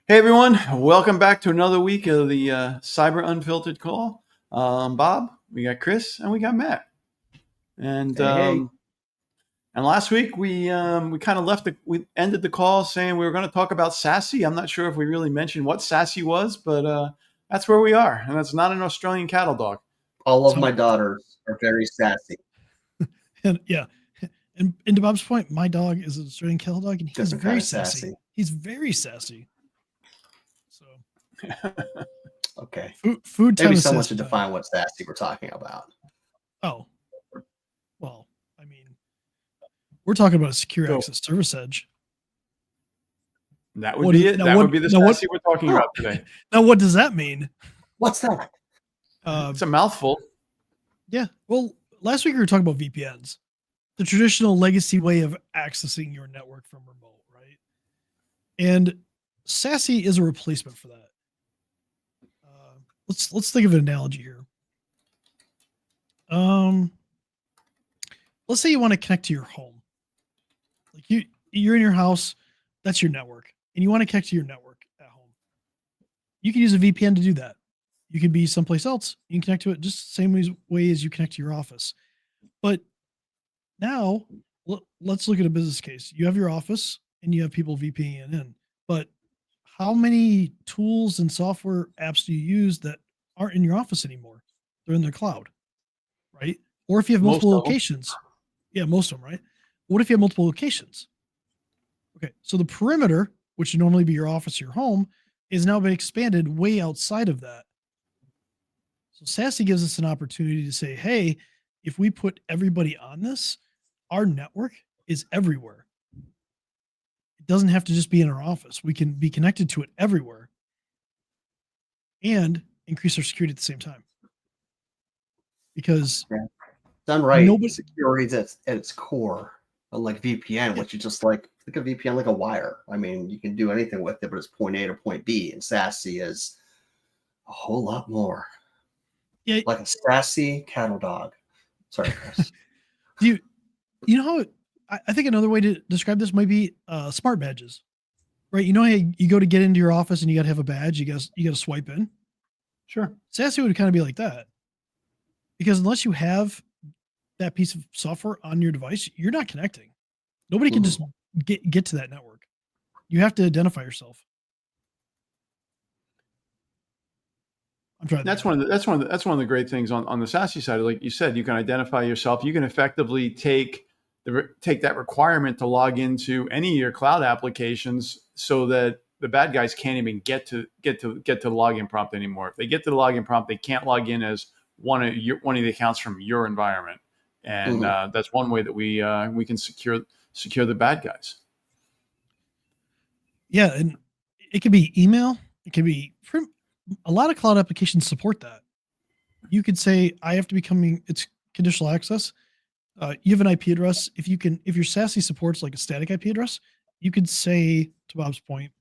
Hey everyone, welcome back to another week of the Cyber Unfiltered call. Bob, we got Chris, and we got Matt. And Hey, hey. and last week we kind of we ended the call saying we were going to talk about SASE. I'm not sure if we really mentioned what SASE was, but that's where we are, and that's not an Australian cattle dog. All of So, my daughters are very sassy. and yeah, and to Bob's point, my dog is an Australian cattle dog, and he's Different very kind of sassy. He's very sassy. So, Okay. food time Maybe is someone sassy should time. define what sassy we're talking about. Oh, well, I mean, we're talking about a secure So- access service edge. That would What be is- it. now That what- would be the now what- SASE we're talking Oh. about today. Now, what does that mean? What's that? It's a mouthful. Yeah. Well, last week we were talking about VPNs, the traditional legacy way of accessing your network from remote, right? And SASE is a replacement for that. Let's think of an analogy here. Let's say you want to connect to your home. Like you're in your house, that's your network, and you want to connect to your network at home. You can use a VPN to do that. You could be someplace else. You can connect to it just the same way as you connect to your office. But now let's look at a business case. You have your office and you have people VPNing in. But how many tools and software apps do you use that aren't in your office anymore? They're in the cloud, right? Or if you have Most multiple of 'em. locations, yeah, most of them, right? What if you have multiple locations? Okay, so the perimeter, which would normally be your office, your home, is now been expanded way outside of that. So SASE gives us an opportunity to say, hey, if we put everybody on this, our network is everywhere. It doesn't have to just be in our office. We can be connected to it everywhere and increase our security at the same time. Because Done right. Nobody- Security is at its core. Unlike VPN, which is just like, think of VPN like a wire. I mean, you can do anything with it, but it's point A to point B. And SASE is a whole lot more. Yeah. Like a sassy cattle dog. Sorry, Chris. you know how I think another way to describe this might be smart badges, right? You know how you go to get into your office and you got to have a badge. You got to swipe in. Sure. SASE would kind of be like that, because unless you have that piece of software on your device, you're not connecting. Nobody can just get to that network. You have to identify yourself. I'm trying. That's one of the great things on the SASE side. Like you said, you can identify yourself. You can effectively take that requirement to log into any of your cloud applications, so that the bad guys can't even get to the login prompt anymore. If they get to the login prompt, they can't log in as one of the accounts from your environment, and that's one way that we can secure the bad guys. Yeah, and it could be email. It could be a lot of cloud applications support that. You could say, I have to be coming. It's conditional access. You have an IP address. If your SASE supports like a static IP address, you could say, to Bob's point,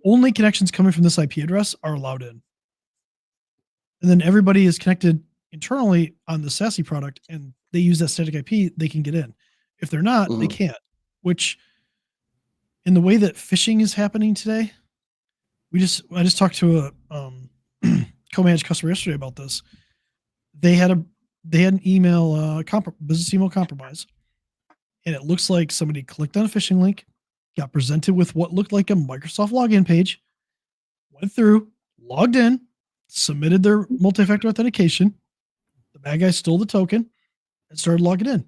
only connections coming from this IP address are allowed in. And then everybody is connected internally on the SASE product and they use that static IP, they can get in. If they're not, they can't. Which, in the way that phishing is happening today, I just talked to a co-managed customer yesterday about this. They had an email business email compromise, and it looks like somebody clicked on a phishing link, got presented with what looked like a Microsoft login page, went through, logged in, submitted their multi-factor authentication. The bad guy stole the token and started logging in,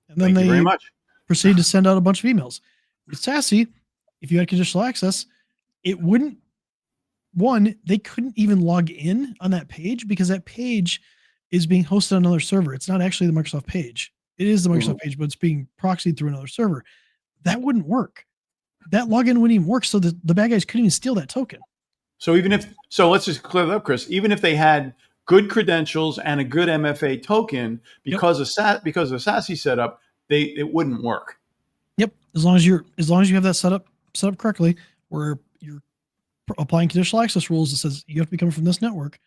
and then Thank you very they much. proceeded to send out a bunch of emails. With SASE, if you had conditional access, it wouldn't. One, they couldn't even log in on that page because that page is being hosted on another server. It's not actually the Microsoft page. It is the Microsoft page, but it's being proxied through another server. That wouldn't work. That login wouldn't even work. So the bad guys couldn't even steal that token. So let's just clear that up, Chris. Even if they had good credentials and a good MFA token, because of SASE setup, it wouldn't work. Yep. As long as you have that set up correctly, where you're applying conditional access rules that says you have to be coming from this network,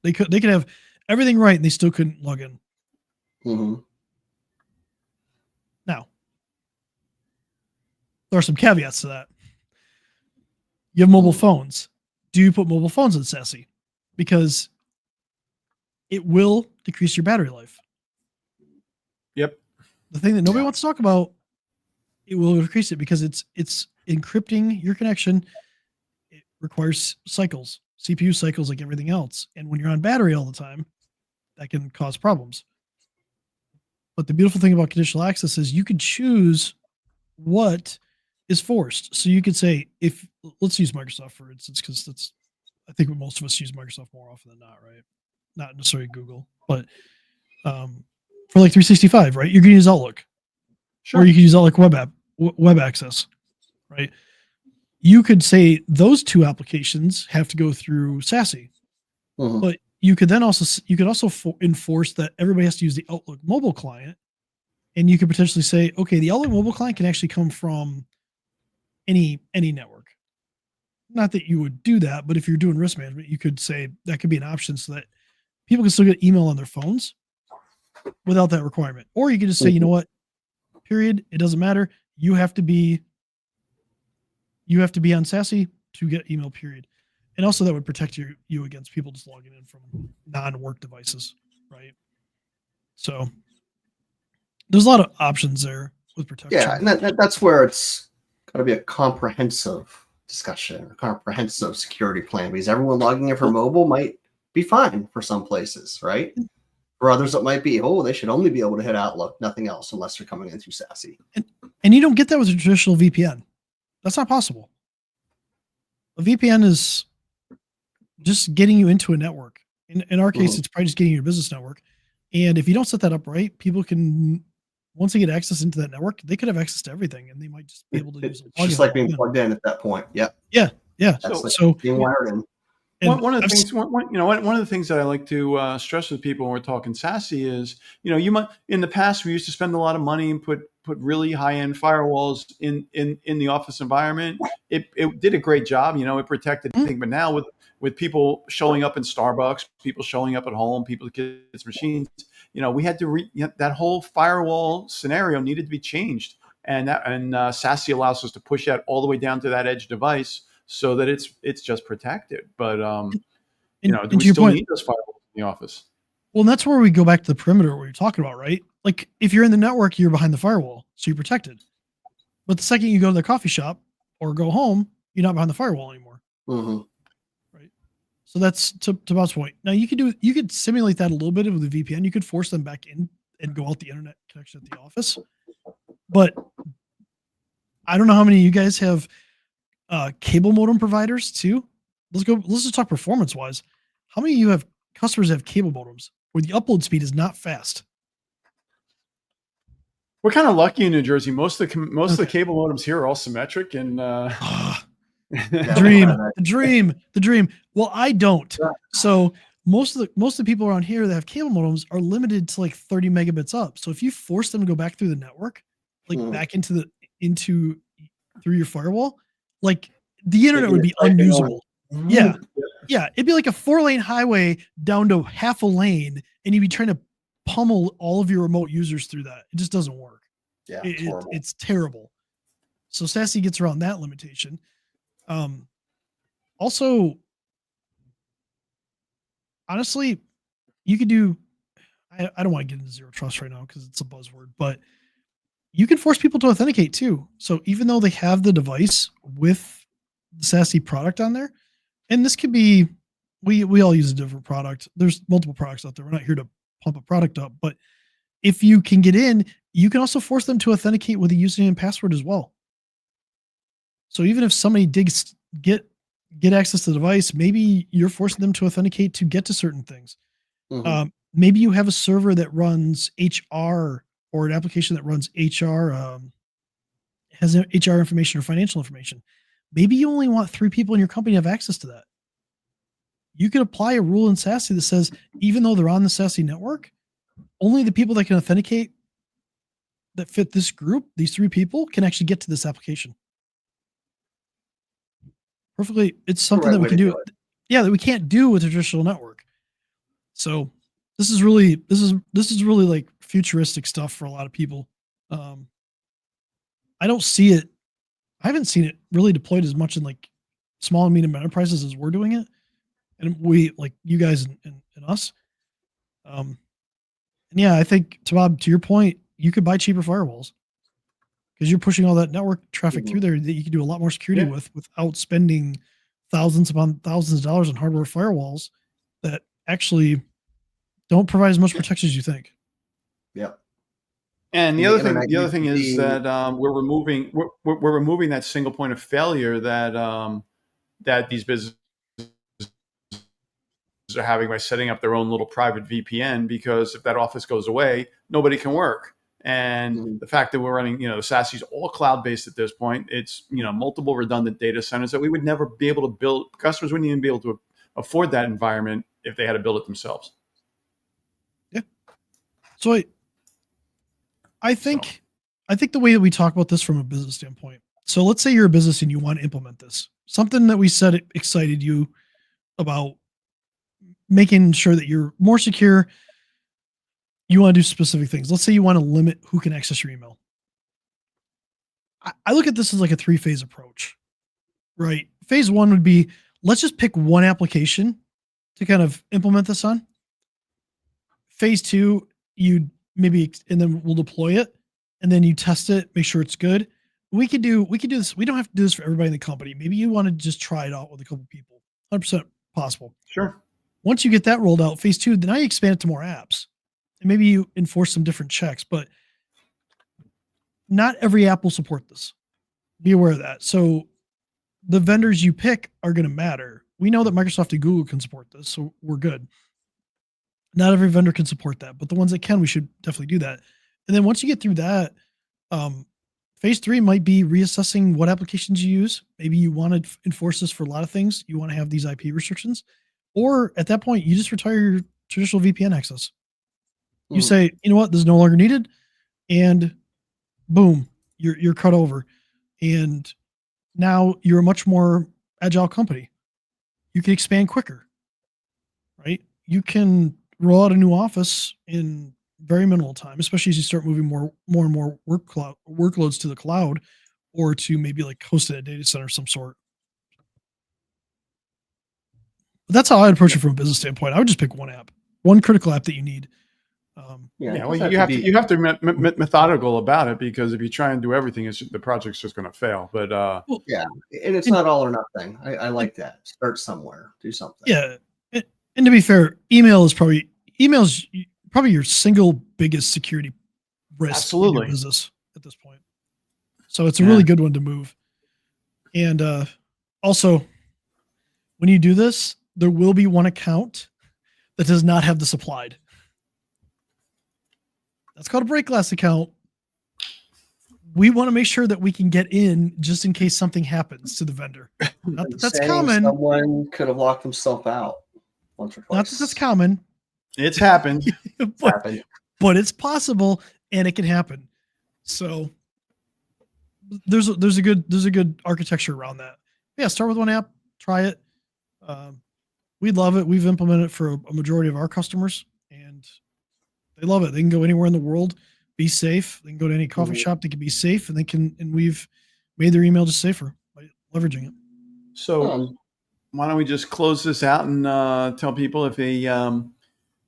they could have everything right and they still couldn't log in. Now, there are some caveats to that. You have mobile phones. Do you put mobile phones in SASE? Because it will decrease your battery life. Yep. The thing that nobody wants to talk about, it will decrease it because it's encrypting your connection. It requires cycles, CPU cycles like everything else. And when you're on battery all the time, that can cause problems. But the beautiful thing about conditional access is you can choose what is forced. So you could say, if let's use Microsoft for instance, because that's I think most of us use Microsoft more often than not, right? Not necessarily Google, but for like 365, right? You're going to use Outlook, or you can use Outlook web access, right? You could say those two applications have to go through SASE, but you could also enforce that everybody has to use the Outlook mobile client, and you could potentially say, okay, the Outlook mobile client can actually come from any network. Not that you would do that, but if you're doing risk management, you could say that could be an option so that people can still get email on their phones without that requirement. Or you could just say, you know what, period, it doesn't matter. You have to be on SASE to get email, period. And also that would protect you against people just logging in from non-work devices, right? So there's a lot of options there with protection. Yeah, and that's where it's got to be a comprehensive discussion, a comprehensive security plan, because everyone logging in for mobile might be fine for some places, right? For others, it might be, they should only be able to hit Outlook, nothing else, unless they're coming in through SASE. And you don't get that with a traditional VPN. That's not possible. A VPN is just getting you into a network. In our case, it's probably just getting your business network. And if you don't set that up right, people can, once they get access into that network, they could have access to everything, and they might just be able to use it. It's just like being plugged in at that point. Yep. Yeah. That's so being wired in. One of the things that I like to stress with people when we're talking SASE is, you might, in the past, we used to spend a lot of money and put really high-end firewalls in the office environment. It did a great job, it protected everything. But now with people showing up in Starbucks, people showing up at home, people's kids' machines, we had to that whole firewall scenario needed to be changed, and SASE allows us to push that all the way down to that edge device, so that it's just protected. But do we still need those firewalls in the office? Well, and that's where we go back to the perimeter where you're talking about, right? Like if you're in the network, you're behind the firewall, so you're protected. But the second you go to the coffee shop or go home, you're not behind the firewall anymore. Right. So that's to Bob's point. Now you could simulate that a little bit with the VPN. You could force them back in and go out the internet connection at the office. But I don't know how many of you guys have cable modem providers too. Let's just talk performance wise. How many of you have customers that have cable modems where the upload speed is not fast? We're kind of lucky in New Jersey. Most of the cable modems here are all symmetric, and the dream. Well, I don't. So most of the people around here that have cable modems are limited to like 30 megabits up. So if you force them to go back through the network, like back through your firewall, like the internet would be unusable. Yeah. It'd be like a 4-lane highway down to half a lane, and you'd be trying to pummel all of your remote users through that. It just doesn't work. Yeah, it's terrible. So SASE gets around that limitation. Also, honestly, you could do. I don't want to get into zero trust right now because it's a buzzword, but you can force people to authenticate too. So even though they have the device with the SASE product on there, and this could be, we all use a different product. There's multiple products out there. We're not here to pump a product up, but if you can get in, you can also force them to authenticate with a username and password as well. So even if somebody did get access to the device, maybe you're forcing them to authenticate to get to certain things. Maybe you have a server that runs HR, or an application that runs HR, has HR information or financial information. Maybe you only want 3 people in your company to have access to that. You could apply a rule in SASE that says, even though they're on the SASE network, only the people that can authenticate that fit this group, these 3 people, can actually get to this application. Perfectly. It's something that we can do. Yeah, that we can't do with a traditional network. So this is really like futuristic stuff for a lot of people. I don't see it. I haven't seen it really deployed as much in like small and medium enterprises as we're doing it, and we like you guys and us. And yeah, I think Bob, to your point, you could buy cheaper firewalls because you're pushing all that network traffic through there that you can do a lot more security with without spending thousands upon thousands of dollars on hardware firewalls that actually don't provide as much protection as you think. Yep. And the other thing is that we're removing that single point of failure that these businesses are having by setting up their own little private VPN, because if that office goes away, nobody can work. And the fact that we're running, the SASE is all cloud-based at this point. It's, multiple redundant data centers that we would never be able to build. Customers wouldn't even be able to afford that environment if they had to build it themselves. Yeah. So I think the way that we talk about this from a business standpoint. So let's say you're a business and you want to implement this. Something that we said excited you about making sure that you're more secure. You want to do specific things. Let's say you want to limit who can access your email. I look at this as like a 3-phase approach, right? Phase 1 would be, let's just pick one application to kind of implement this on. Phase 2, you maybe, and then we'll deploy it, and then you test it, make sure it's good. We could do this. We don't have to do this for everybody in the company. Maybe you want to just try it out with a couple people. 100% possible. Sure. Once you get that rolled out, phase 2, then now you expand it to more apps. And maybe you enforce some different checks, but not every app will support this. Be aware of that. So the vendors you pick are going to matter. We know that Microsoft and Google can support this, so we're good. Not every vendor can support that, but the ones that can, we should definitely do that. And then once you get through that, phase 3 might be reassessing what applications you use. Maybe you want to enforce this for a lot of things. You want to have these IP restrictions, or at that point, you just retire your traditional VPN access. You say, you know what, this is no longer needed, and boom, you're cut over. And now you're a much more agile company. You can expand quicker, right? You can roll out a new office in very minimal time, especially as you start moving more and more workloads to the cloud, or to maybe like hosted a data center of some sort. But that's how I'd approach it from a business standpoint. I would just pick one app, one critical app that you need. Well, you have to be methodical about it, because if you try and do everything, the project's just going to fail. But and it's not all or nothing. I like that. Start somewhere, do something. Yeah, and to be fair, email's probably your single biggest security risk in your business at this point. So it's a really good one to move. And also, when you do this, there will be one account that does not have this applied. That's called a break glass account. We want to make sure that we can get in just in case something happens to the vendor. Not that that's common. Someone could have locked himself out once or twice. Not that that's common. It's happened. but it's possible, and it can happen. So there's a good architecture around that. Yeah, start with one app, try it. We love it. We've implemented it for a majority of our customers, and they love it. They can go anywhere in the world, be safe. They can go to any coffee shop. They can be safe, and we've made their email just safer by leveraging it. So why don't we just close this out and tell people if they,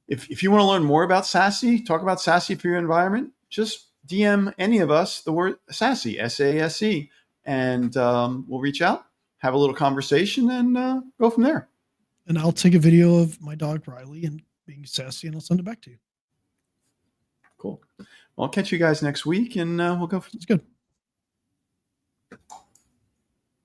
if you want to learn more about SASE, talk about SASE for your environment, just DM any of us the word SASE, SASE, and we'll reach out, have a little conversation, and go from there. And I'll take a video of my dog Riley and being SASE, and I'll send it back to you. Cool. Well, I'll catch you guys next week, and we'll go. It's good.